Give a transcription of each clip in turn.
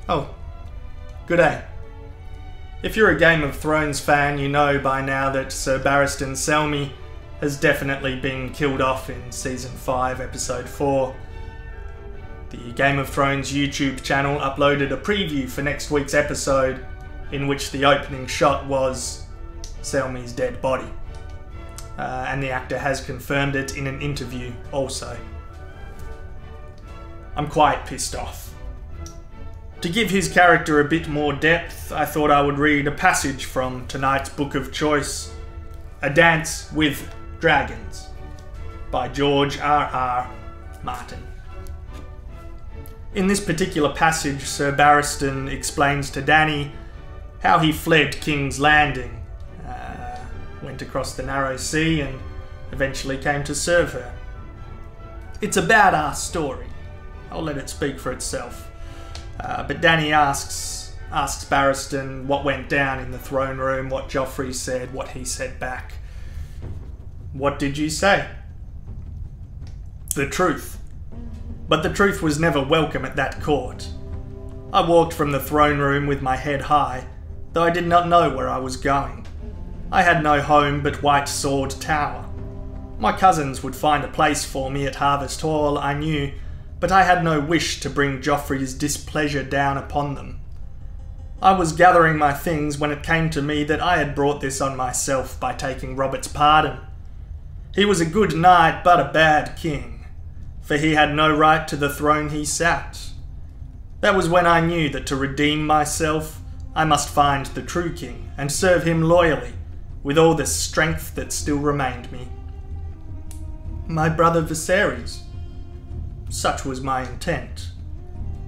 Oh, good day. If you're a Game of Thrones fan, you know by now that Sir Barristan Selmy has definitely been killed off in Season 5, Episode 4. The Game of Thrones YouTube channel uploaded a preview for next week's episode in which the opening shot was Selmy's dead body. And the actor has confirmed it in an interview also. I'm quite pissed off. To give his character a bit more depth, I thought I would read a passage from tonight's book of choice, A Dance with Dragons, by George R.R. Martin. In this particular passage, Sir Barristan explains to Dany how he fled King's Landing, went across the narrow sea and eventually came to serve her. It's a badass story. I'll let it speak for itself. But Dany asks Barristan what went down in the throne room, what Joffrey said, what he said back. What did you say? The truth. But the truth was never welcome at that court. I walked from the throne room with my head high, though I did not know where I was going. I had no home but White Sword Tower. My cousins would find a place for me at Harvest Hall, I knew, but I had no wish to bring Joffrey's displeasure down upon them. I was gathering my things when it came to me that I had brought this on myself by taking Robert's pardon. He was a good knight but a bad king, for he had no right to the throne he sat. That was when I knew that to redeem myself, I must find the true king and serve him loyally, with all the strength that still remained me. My brother Viserys. Such was my intent.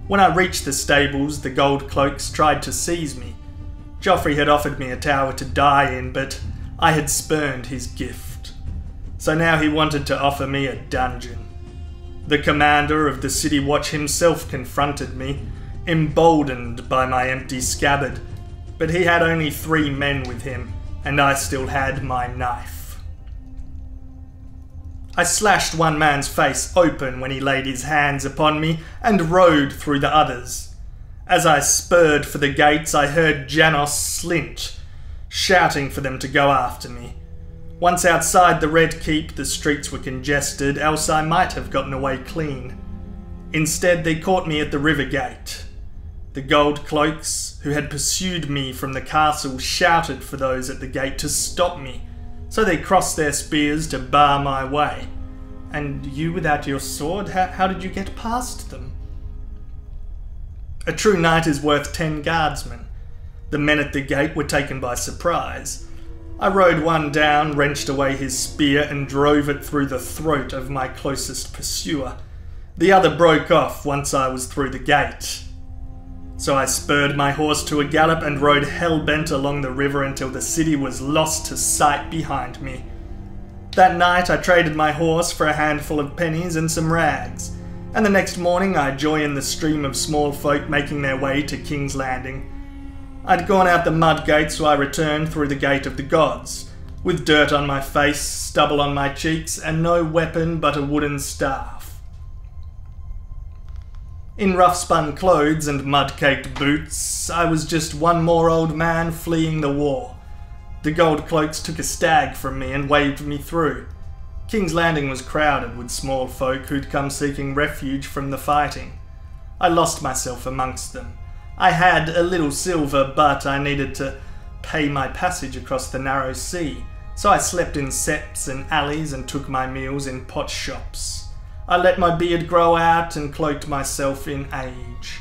When I reached the stables, the gold cloaks tried to seize me. Joffrey had offered me a tower to die in, but I had spurned his gift. So now he wanted to offer me a dungeon. The commander of the City Watch himself confronted me, emboldened by my empty scabbard, but he had only 3 men with him, and I still had my knife. I slashed one man's face open when he laid his hands upon me and rode through the others. As I spurred for the gates, I heard Janos Slynt shouting for them to go after me. Once outside the Red Keep, the streets were congested, else I might have gotten away clean. Instead, they caught me at the river gate. The gold cloaks, who had pursued me from the castle, shouted for those at the gate to stop me, so they crossed their spears to bar my way. And you without your sword, how did you get past them? A true knight is worth 10 guardsmen. The men at the gate were taken by surprise. I rode one down, wrenched away his spear, and drove it through the throat of my closest pursuer. The other broke off once I was through the gate. So I spurred my horse to a gallop and rode hell-bent along the river until the city was lost to sight behind me. That night I traded my horse for a handful of pennies and some rags, and the next morning I joined the stream of small folk making their way to King's Landing. I'd gone out the mud gate, so I returned through the Gate of the Gods, with dirt on my face, stubble on my cheeks, and no weapon but a wooden staff. In rough-spun clothes and mud-caked boots, I was just one more old man fleeing the war. The gold cloaks took a stag from me and waved me through. King's Landing was crowded with small folk who'd come seeking refuge from the fighting. I lost myself amongst them. I had a little silver, but I needed to pay my passage across the narrow sea, so I slept in septs and alleys and took my meals in pot shops. I let my beard grow out and cloaked myself in age.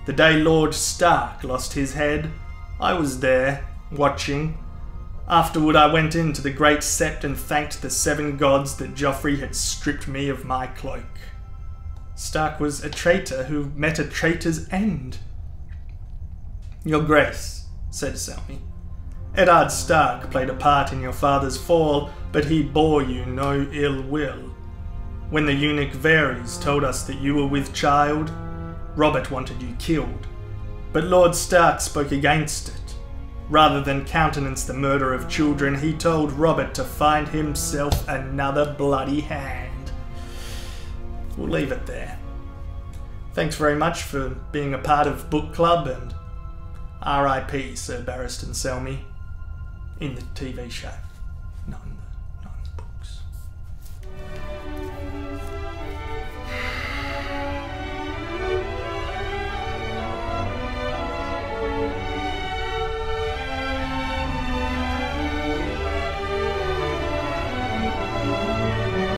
The day Lord Stark lost his head, I was there, watching. Afterward I went into the Great Sept and thanked the 7 gods that Joffrey had stripped me of my cloak. Stark was a traitor who met a traitor's end. Your Grace, said Selmy, Eddard Stark played a part in your father's fall, but he bore you no ill will. When the eunuch Varys told us that you were with child, Robert wanted you killed, but Lord Stark spoke against it. Rather than countenance the murder of children, he told Robert to find himself another bloody hand. We'll leave it there. Thanks very much for being a part of Book Club, and R.I.P. Sir Barristan Selmy in the TV show.